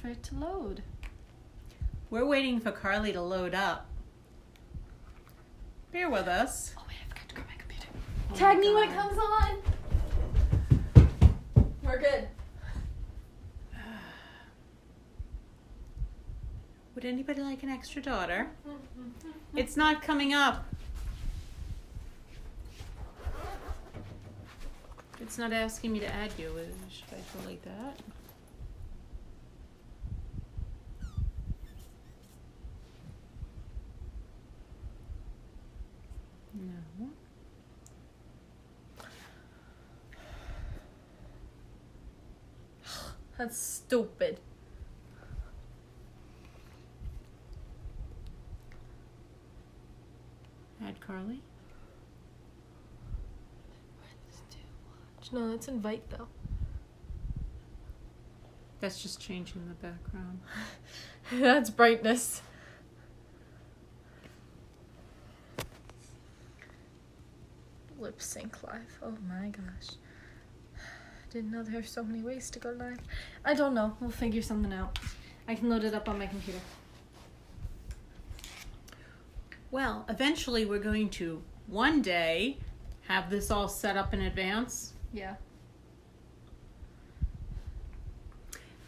for it to load. We're waiting for Carly to load up. Bear with us. Oh wait, I forgot to grab my computer. Oh Tag my me when it God. comes on. We're good. Would anybody like an extra daughter? It's not coming up. It's not asking me to add you. Should I go like that? No. That's stupid. Add Carly? No, that's invite though. That's just changing the background. That's brightness. Lip sync live. Oh my gosh. Didn't know there were so many ways to go live. I don't know. We'll figure something out. I can load it up on my computer. Well, eventually we're going to one day have this all set up in advance. Yeah.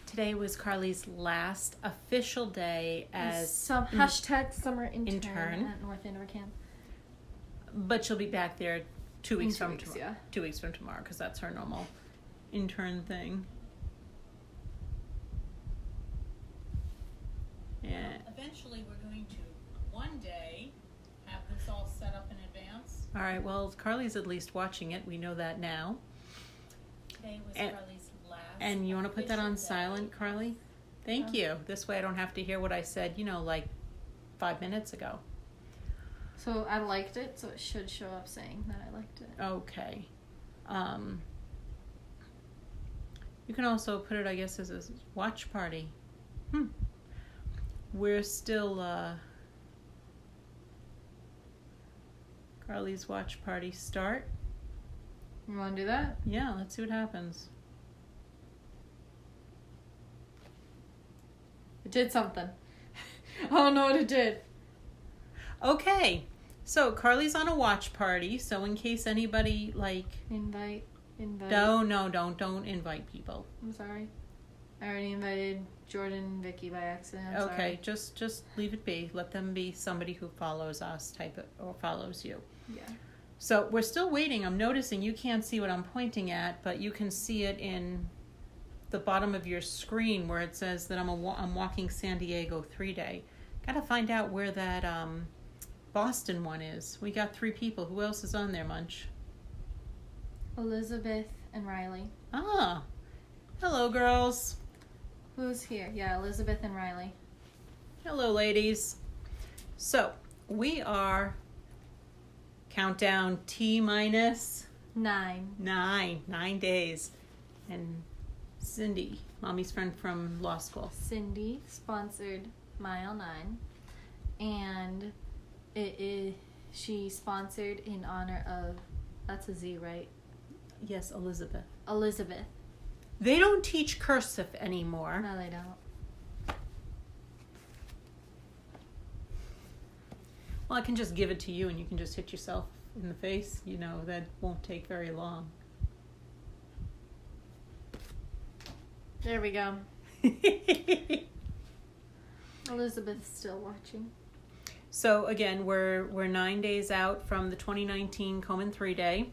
Today was Carly's last official day as hashtag summer intern intern. at North Andover Camp. But she'll be back there 2 weeks In 2 from weeks, tomorrow. yeah. 2 weeks from tomorrow, because that's her normal intern thing. Yeah. Eventually, we're going to one day have this all set up in advance. All right. Well, Carly's at least watching it. We know that now. Today was Carly's last. And you want to put that on silent, Carly? Thank you. This way, I don't have to hear what I said. Like 5 minutes ago. So I liked it, so it should show up saying that I liked it. Okay. You can also put it, I guess, as a watch party. We're still, Carly's watch party start. You want to do that? Yeah, let's see what happens. It did something. I don't know what it did. Okay, so Carly's on a watch party, so in case anybody, Invite. No, don't invite people. I'm sorry. I already invited Jordan and Vicky by accident. I'm Okay, sorry. just leave it be. Let them be somebody who follows us, or follows you. Yeah. So we're still waiting. I'm noticing you can't see what I'm pointing at, but you can see it in the bottom of your screen where it says that I'm walking San Diego 3-day. Got to find out where that Boston one is. We got 3 people. Who else is on there, Munch? Elizabeth and Riley. Ah, hello, girls. Who's here? Yeah, Elizabeth and Riley. Hello, ladies. So we are countdown T-minus 9. 9 days. And Cindy, mommy's friend from law school. Cindy sponsored Mile 9, and she sponsored in honor of, that's a Z, right? Yes, Elizabeth. Elizabeth. They don't teach cursive anymore. No, they don't. Well, I can just give it to you and you can just hit yourself in the face. That won't take very long. There we go. Elizabeth's still watching. So again, we're 9 days out from the 2019 Komen 3-day.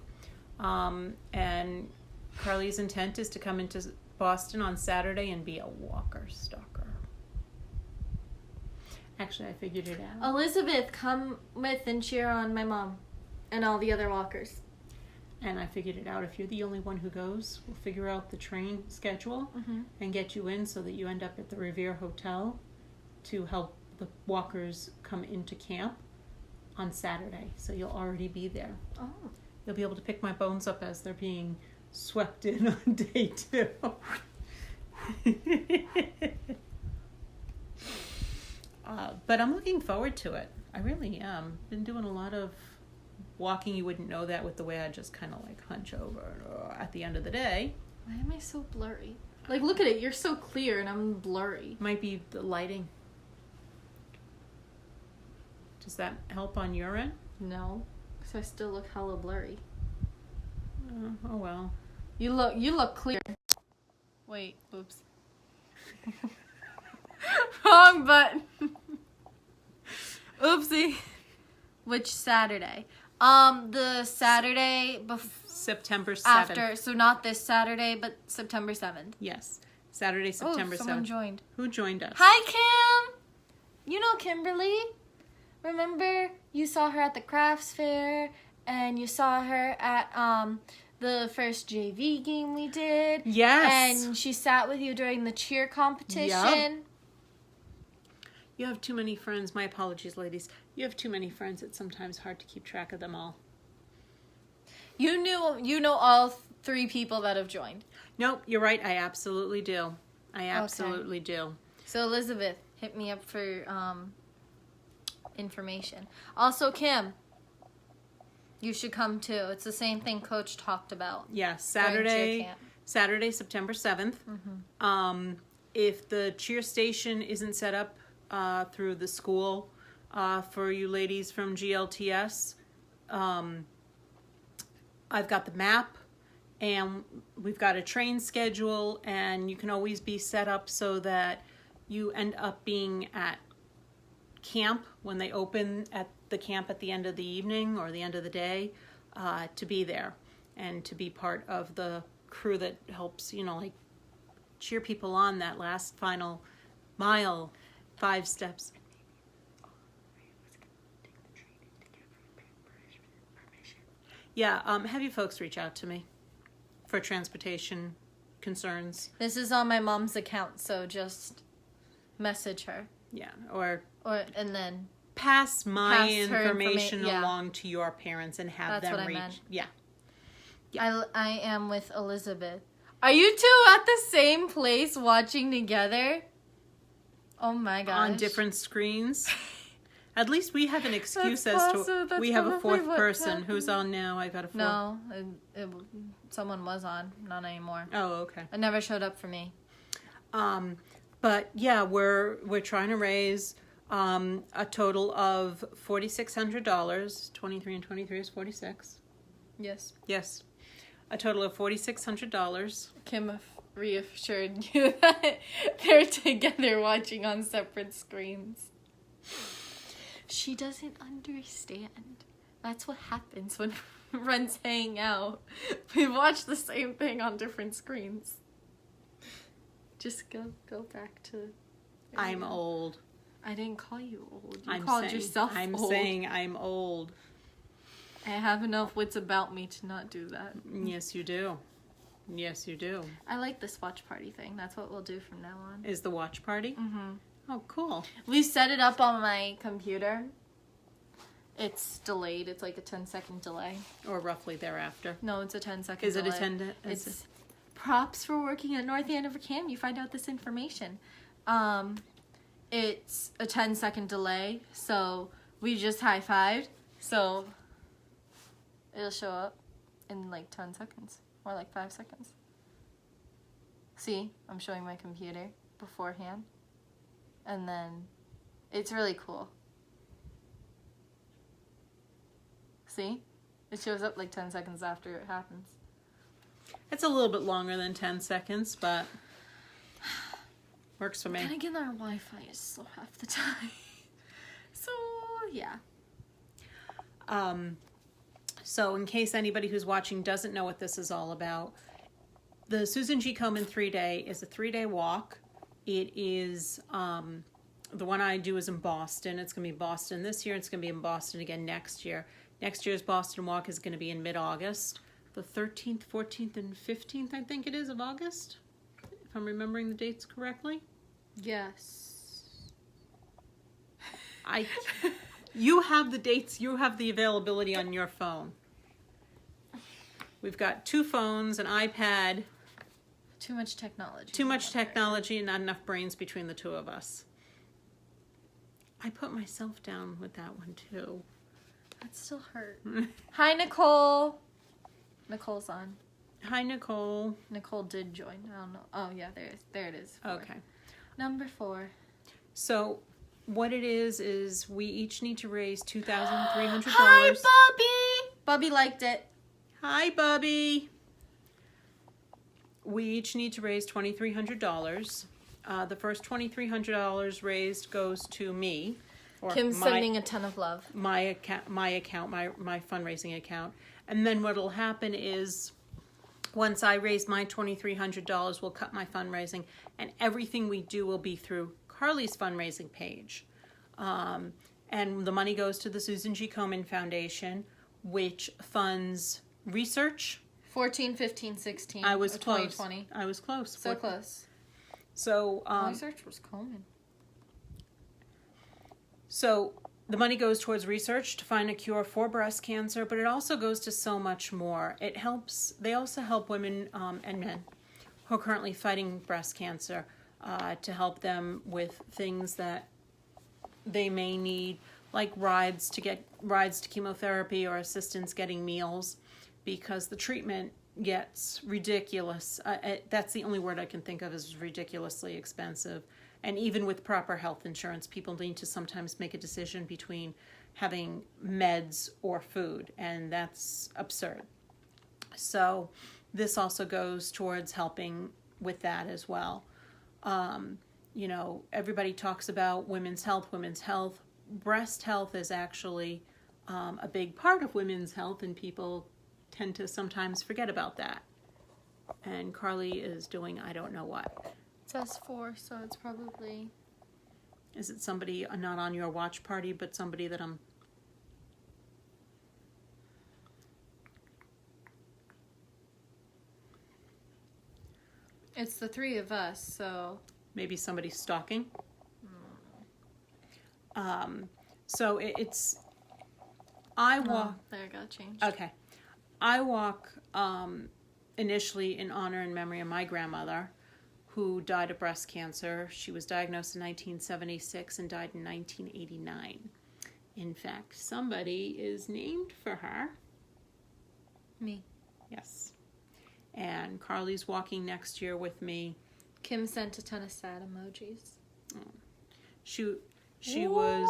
And Carly's intent is to come into Boston on Saturday and be a walker stalker. Actually, I figured it out. Elizabeth, come with and cheer on my mom and all the other walkers. And I figured it out. If you're the only one who goes, we'll figure out the train schedule and get you in so that you end up at the Revere Hotel to help the walkers come into camp on Saturday. So you'll already be there. Oh. You'll be able to pick my bones up as they're being swept in on day 2. But I'm looking forward to it. I really am. Been doing a lot of walking. You wouldn't know that with the way I just kind of hunch over at the end of the day. Why am I so blurry? Like, look at it. You're so clear and I'm blurry. Might be the lighting. Does that help on your end? No. Because I still look hella blurry. Oh well. You look clear. Wait. Oops. Wrong button. Oopsie. Which Saturday? The Saturday September 7th. after, so not this Saturday, but September 7th. Yes. Saturday, September 7th. Someone joined. Who joined us? Hi, Kim! You know Kimberly. Remember, you saw her at the crafts fair, and you saw her at the first JV game we did. Yes. And she sat with you during the cheer competition. Yep. You have too many friends. My apologies, ladies. You have too many friends. It's sometimes hard to keep track of them all. You know all 3 people that have joined. Nope, you're right. I absolutely do. I absolutely do. So Elizabeth, hit me up for information. Also, Kim, you should come too. It's the same thing Coach talked about. Yeah, during cheer camp. Saturday, September 7th. Mm-hmm. If the cheer station isn't set up through the school for you ladies from GLTS, I've got the map, and we've got a train schedule, and you can always be set up so that you end up being at camp when they open at the camp at the end of the evening or the end of the day, to be there and to be part of the crew that helps, like cheer people on that last final mile, 5 steps. Yeah, have you folks reach out to me for transportation concerns? This is on my mom's account, so just message her. Yeah, and then pass my her information yeah. along to your parents and have That's them what I reach. meant. Yeah. I am with Elizabeth. Are you two at the same place watching together? Oh my gosh. On different screens. At least we have an excuse That's as awesome. to we That's have a probably 4th what person. happened. Who's on now? I got a 4th. No, someone was on, not anymore. Oh, okay. It never showed up for me. But yeah, we're trying to raise a total of $4,600. 23 and 23 is 46. Yes. Yes, a total of $4,600. Kim reassured you that they're together watching on separate screens. She doesn't understand. That's what happens when friends hang out. We watch the same thing on different screens. Just go back to... I'm old. I didn't call you old. You called yourself old. I'm saying I'm old. I have enough wits about me to not do that. Yes, you do. Yes, you do. I like this watch party thing. That's what we'll do from now on. Is the watch party? Mm-hmm. Oh, cool. We set it up on my computer. It's delayed. It's like a 10-second delay. Or roughly thereafter. No, it's a 10-second Is delay. it a 10? It's props for working at North Andover Cam. You find out this information. It's a 10-second delay, so we just high-fived. So it'll show up in like 10 seconds or like 5 seconds. See, I'm showing my computer beforehand. And then it's really cool. See? It shows up like 10 seconds after it happens. It's a little bit longer than 10 seconds, but works for me. Then again, our Wi-Fi is slow half the time. So, yeah. So in case anybody who's watching doesn't know what this is all about, the Susan G. Komen 3-day is a 3-day walk. It is, the one I do is in Boston. It's going to be Boston this year. It's going to be in Boston again next year. Next year's Boston walk is going to be in mid-August. The 13th, 14th, and 15th, I think it is, of August. If I'm remembering the dates correctly. Yes. You have the dates, you have the availability on your phone. We've got 2 phones, an iPad. Too much technology. Too much technology and not enough brains between the 2 of us. I put myself down with that one too. That still hurt. Hi, Nicole. Nicole's on. Hi, Nicole. Nicole did join. I don't know. Oh, yeah, there it is. 4. Okay. Number 4. So what it is we each need to raise $2,300. Hi, Bubby! Bubby liked it. Hi, Bubby. We each need to raise $2,300. The first $2,300 raised goes to me. Kim's sending a ton of love. My account, my fundraising account. And then what'll happen is once I raise my $2,300, we'll cut my fundraising, and everything we do will be through Carly's fundraising page. And the money goes to the Susan G. Komen Foundation, which funds research. 14, 15, 16. I was close. 2020. I was close. So close. So research was Komen. So the money goes towards research to find a cure for breast cancer, but it also goes to so much more. They also help women and men who are currently fighting breast cancer to help them with things that they may need, like rides to chemotherapy or assistance getting meals, because the treatment gets ridiculous. That's the only word I can think of, is ridiculously expensive. And even with proper health insurance, people need to sometimes make a decision between having meds or food, and that's absurd. So this also goes towards helping with that as well. Everybody talks about women's health. Breast health is actually a big part of women's health, and people tend to sometimes forget about that. And Carly is doing I don't know what. It says 4, so it's probably... Is it somebody not on your watch party, but somebody that I'm... It's the 3 of us, so... Maybe somebody stalking? So it's... I walk... there it got changed. Okay. I walk initially in honor and memory of my grandmother, who died of breast cancer. She was diagnosed in 1976 and died in 1989. In fact, somebody is named for her. Me. Yes. And Carly's walking next year with me. Kim sent a ton of sad emojis. She was...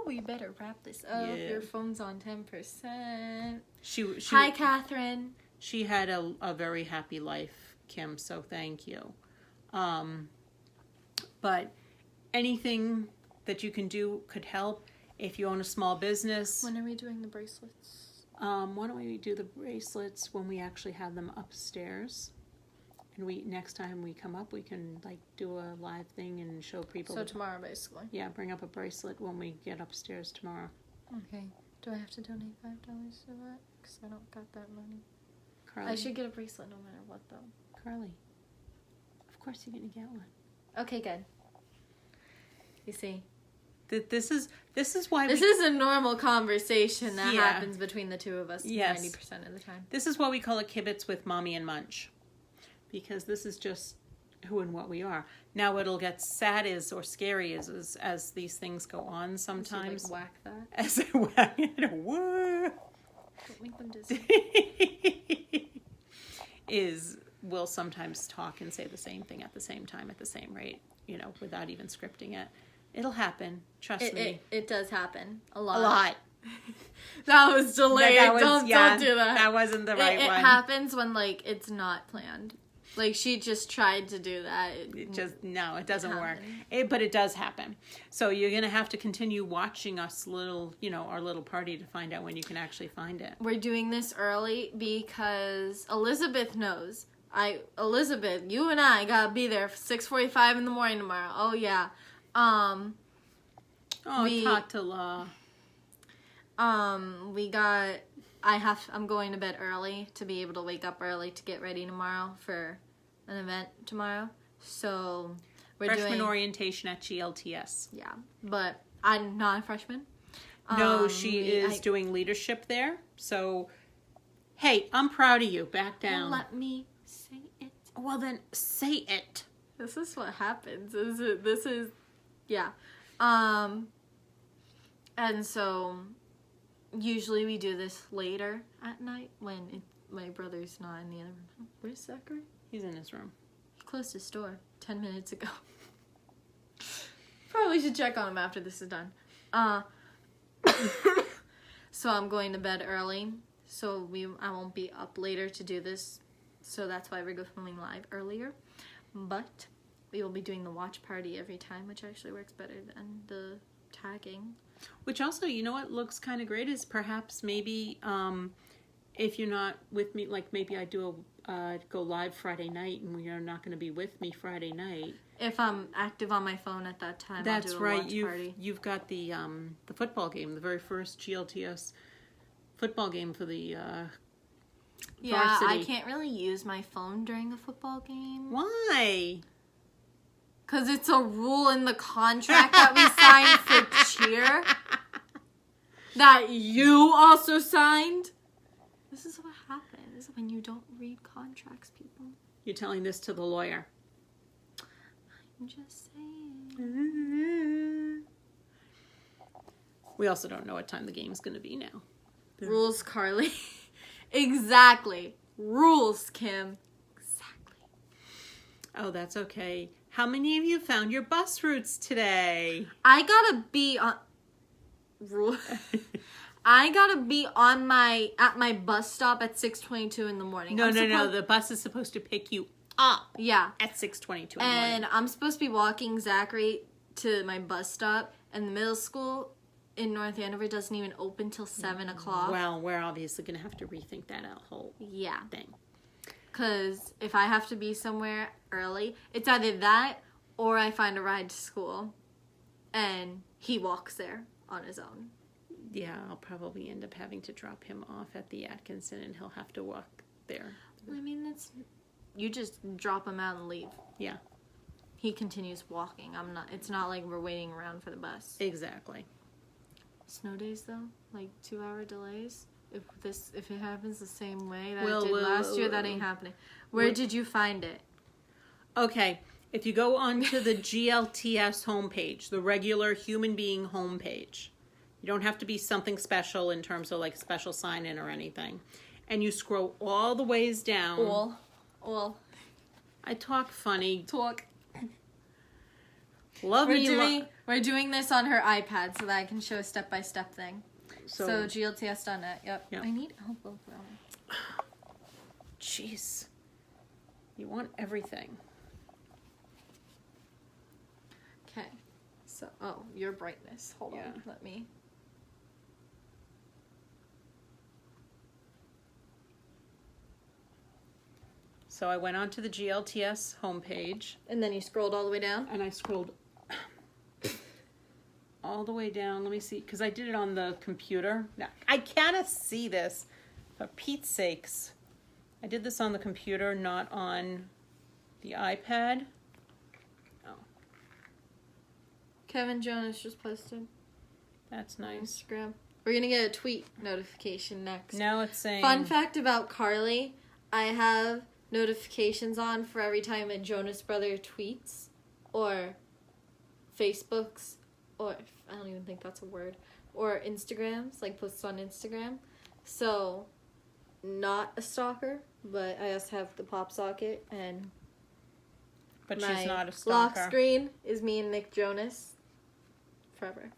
We better wrap this up. Yeah. Your phone's on 10%. She Hi, Catherine. She had a very happy life, Kim, so thank you. But anything that you can do could help. If you own a small business. When are we doing the bracelets? Why don't we do the bracelets when we actually have them upstairs? And next time we come up, we can do a live thing and show people. So tomorrow, basically. Yeah, bring up a bracelet when we get upstairs tomorrow. Okay. Do I have to donate $5 to that? Because I don't got that money. Carly. I should get a bracelet no matter what, though. Carly. Of course you're going to get one. Okay, good. You see. This is why this is a normal conversation that Yeah. happens between the two of us Yes. 90% of the time. This is why we call it Kibbutz with Mommy and Munch. Because this is just who and what we are. Now it'll get sad or scary as these things go on sometimes. So, whack that. As I whack it, whoa. Don't make them dizzy. We'll sometimes talk and say the same thing at the same time at the same rate, without even scripting it. It'll happen. Trust me. It does happen. A lot. A lot. That was delayed. Don't do that. That wasn't the right one. It happens when, it's not planned. She just tried to do that. It doesn't work. But it does happen. So you're going to have to continue watching our little party to find out when you can actually find it. We're doing this early because Elizabeth knows. Elizabeth, you and I gotta be there for 6:45 in the morning tomorrow. Oh, yeah. Tatala. I'm going to bed early to be able to wake up early to get ready tomorrow for an event tomorrow. So we're doing freshman orientation at GLTS. Yeah, but I'm not a freshman. No, she is doing leadership there. So, hey, I'm proud of you. Back down. Let me say it. Well, then say it. This is what happens. Yeah. And so usually we do this later at night when my brother's not in the other room. Where's Zachary? He's in his room. He closed his door 10 minutes ago. Probably should check on him after this is done. So I'm going to bed early. So I won't be up later to do this. So that's why we're going live earlier. But we will be doing the watch party every time, which actually works better than the tagging. Which also, you know what looks kind of great is perhaps maybe if you're not with me, like maybe I do go live Friday night and you're not going to be with me Friday night. If I'm active on my phone at that time, that's I'll do a right. watch party. You've got the football game, the very first GLTS football game for the yeah, varsity. I can't really use my phone during a football game. Why? Because it's a rule in the contract that we signed for cheer. That you also signed. This is what happens when you don't read contracts, people. You're telling this to the lawyer. I'm just saying. We also don't know what time the game's going to be now. Rules, Carly. Exactly. Rules, Kim. Exactly. Oh, that's okay. How many of you found your bus routes today? I gotta be on... I gotta be on at my bus stop at 6:22 in the morning. No. The bus is supposed to pick you up. Yeah. At 6:22 in the morning. And I'm supposed to be walking Zachary to my bus stop, and the middle school in North Andover doesn't even open till 7 o'clock. Well, we're obviously going to have to rethink that whole thing. Because if I have to be somewhere early, it's either that or I find a ride to school, and he walks there on his own. Yeah, I'll probably end up having to drop him off at the Atkinson, and he'll have to walk there. I mean, you just drop him out and leave. Yeah. He continues walking. It's not like we're waiting around for the bus. Exactly. Snow days though, like 2-hour delays. If it happens the same way that it did last year, that ain't happening. Where did you find it? Okay, if you go onto the GLTS homepage, the regular human being homepage, you don't have to be something special in terms of like special sign in or anything, and you scroll all the ways down. All. I talk funny. Talk. Love me. We're doing this on her iPad so that I can show a step-by-step thing. So GLTS.net. Yep. I need elbow room. Jeez. You want everything. Okay. So, your brightness. Hold on. Let me. So I went onto the GLTS homepage. And then you scrolled all the way down? And I scrolled all the way down. Let me see, because I did it on the computer. Now, I cannot see this, for Pete's sakes. I did this on the computer, not on the iPad. Oh. Kevin Jonas just posted. That's nice. Instagram. We're going to get a tweet notification next. Now it's saying... Fun fact about Carly, I have notifications on for every time a Jonas Brother tweets or Facebooks, or I don't even think that's a word, or Instagrams, like posts on Instagram. So, not a stalker, but I also have the pop socket, and but she's not a stalker. Lock screen is me and Nick Jonas forever.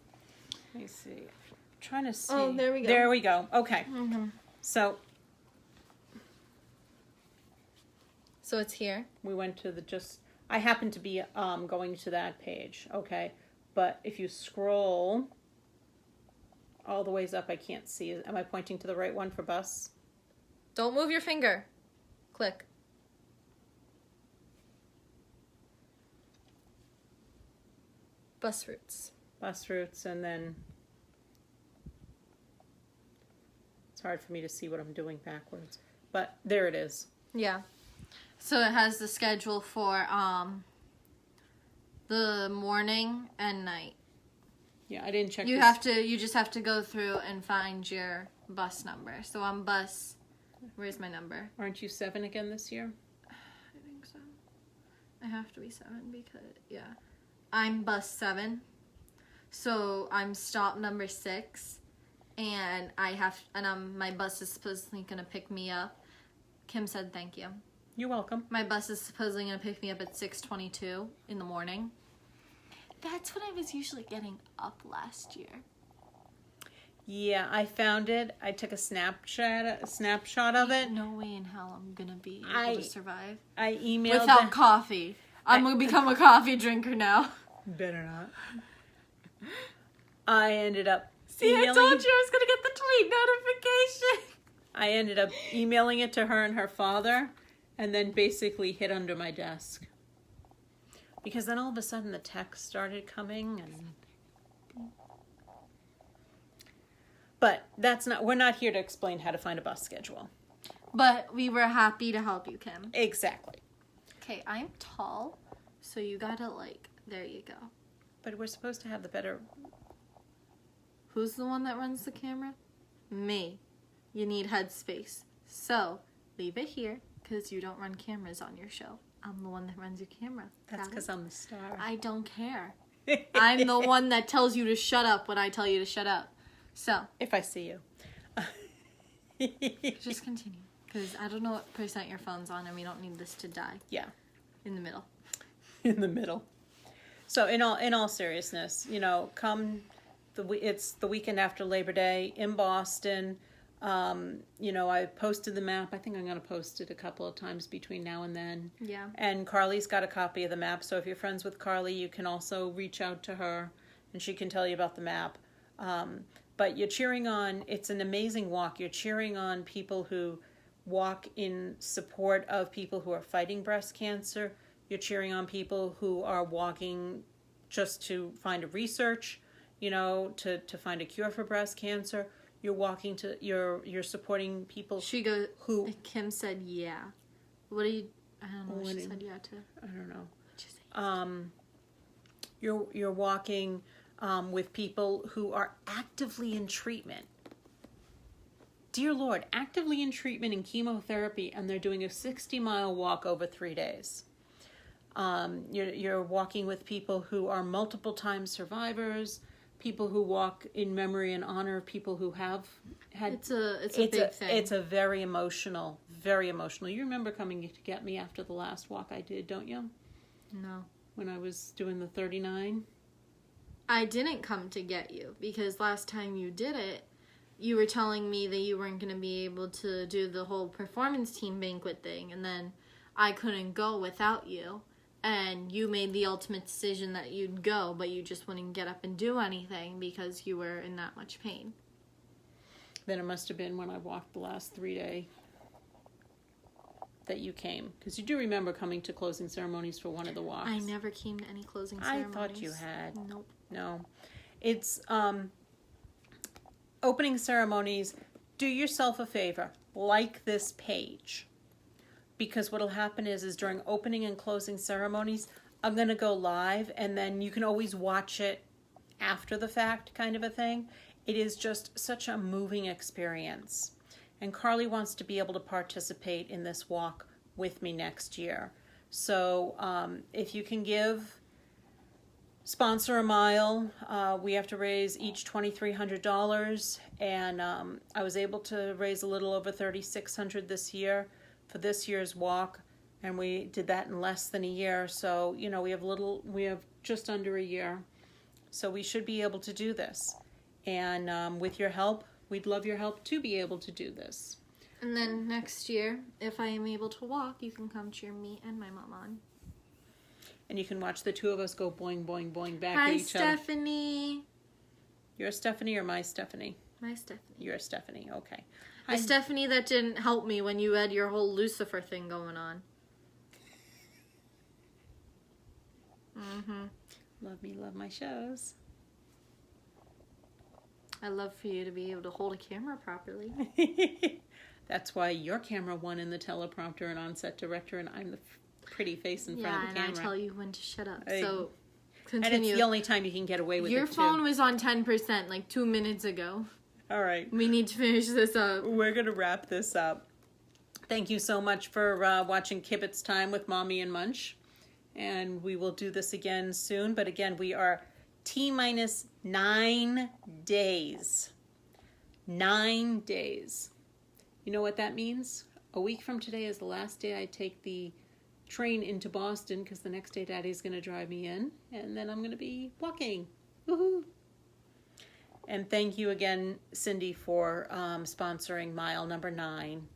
Let me see. I'm trying to see. Oh, there we go. There we go. Okay. Mm-hmm. So it's here. we went to I happen to be going to that page, okay? But if you scroll all the ways up, I can't see. Am I pointing to the right one for bus? Don't move your finger. Click. Bus routes. Bus routes, and then it's hard for me to see what I'm doing backwards. But there it is. Yeah. So it has the schedule for the morning and night. Yeah, I didn't check. You just have to go through and find your bus number. So I'm bus. Where's my number? Aren't you 7 again this year? I think so. I have to be 7 because I'm bus 7. So I'm stop number 6, and my bus is supposedly gonna pick me up Kim said thank you. You're welcome. My bus is supposedly going to pick me up at 6:22 in the morning. That's when I was usually getting up last year. Yeah, I found it. I took a snapshot of it. No way in hell I'm going to be able to survive. I emailed without coffee. I'm going to become a coffee drinker now. Better not. I ended up See, emailing... I told you I was going to get the tweet notification. I ended up emailing it to her and her father, and then basically hid under my desk. Because then all of a sudden the text started coming, and... But we're not here to explain how to find a bus schedule. But we were happy to help you, Kim. Exactly. Okay, I'm tall, so you gotta, there you go. But we're supposed to have the better... Who's the one that runs the camera? Me. You need headspace. So, leave it here, because you don't run cameras on your show. I'm the one that runs your camera. That's because I'm the star. I don't care. I'm the one that tells you to shut up when I tell you to shut up. So. If I see you. Just continue. Because I don't know what % your phone's on, and we don't need this to die. Yeah. In the middle. In the middle. So, in all seriousness, come... It's the weekend after Labor Day in Boston. I posted the map. I think I'm going to post it a couple of times between now and then. Yeah. And Carly's got a copy of the map. So if you're friends with Carly, you can also reach out to her and she can tell you about the map. But you're cheering on, it's an amazing walk. You're cheering on people who walk in support of people who are fighting breast cancer. You're cheering on people who are walking just to find a research, to find a cure for breast cancer. You're walking to, you're supporting people Kim said, yeah. What do you, I don't know what she said yeah to. I don't know. You're walking with people who are actively in treatment. Dear Lord, actively in treatment and chemotherapy, and they're doing a 60-mile walk over 3 days. You're walking with people who are multiple time survivors, people who walk in memory and honor of people who have had... It's a big thing. It's a very emotional. You remember coming to get me after the last walk I did, don't you? No. When I was doing the 39? I didn't come to get you, because last time you did it, you were telling me that you weren't going to be able to do the whole performance team banquet thing, and then I couldn't go without you. And you made the ultimate decision that you'd go, but you just wouldn't get up and do anything because you were in that much pain. Then it must have been when I walked the last 3 day that you came. Because you do remember coming to closing ceremonies for one of the walks. I never came to any closing ceremonies. I thought you had. Nope. No. It's opening ceremonies. Do yourself a favor. Like this page. Because what'll happen is during opening and closing ceremonies, I'm going to go live, and then you can always watch it after the fact, kind of a thing. It is just such a moving experience. And Carly wants to be able to participate in this walk with me next year. So if you can sponsor a mile. We have to raise each $2,300, and I was able to raise a little over $3,600 this year for this year's walk, and we did that in less than a year. So we have just under a year, so we should be able to do this. And with your help, we'd love your help to be able to do this. And then next year, if I am able to walk, you can come cheer me and my mom on. And you can watch the two of us go boing, boing, boing back Hi, at each other. Hi, Stephanie. You're Stephanie or my Stephanie? My Stephanie. You're Stephanie, okay. The Stephanie that didn't help me when you had your whole Lucifer thing going on. Mm-hmm. Love me, love my shows. I love for you to be able to hold a camera properly. That's why your camera won in the teleprompter and on-set director, and I'm the pretty face in front of the camera. Yeah, and I tell you when to shut up. So, continue. And it's the only time you can get away with your it, phone was on 10% like 2 minutes ago. All right. We need to finish this up. We're going to wrap this up. Thank you so much for watching Kibbutz Time with Mommy and Munch. And we will do this again soon. But again, we are T-minus 9 days. 9 days. You know what that means? a week from today is the last day I take the train into Boston, because the next day Daddy's going to drive me in, and then I'm going to be walking. Woohoo! And thank you again, Cindy, for sponsoring mile number 9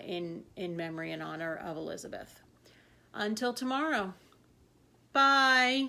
in memory and honor of Elizabeth. Until tomorrow. Bye.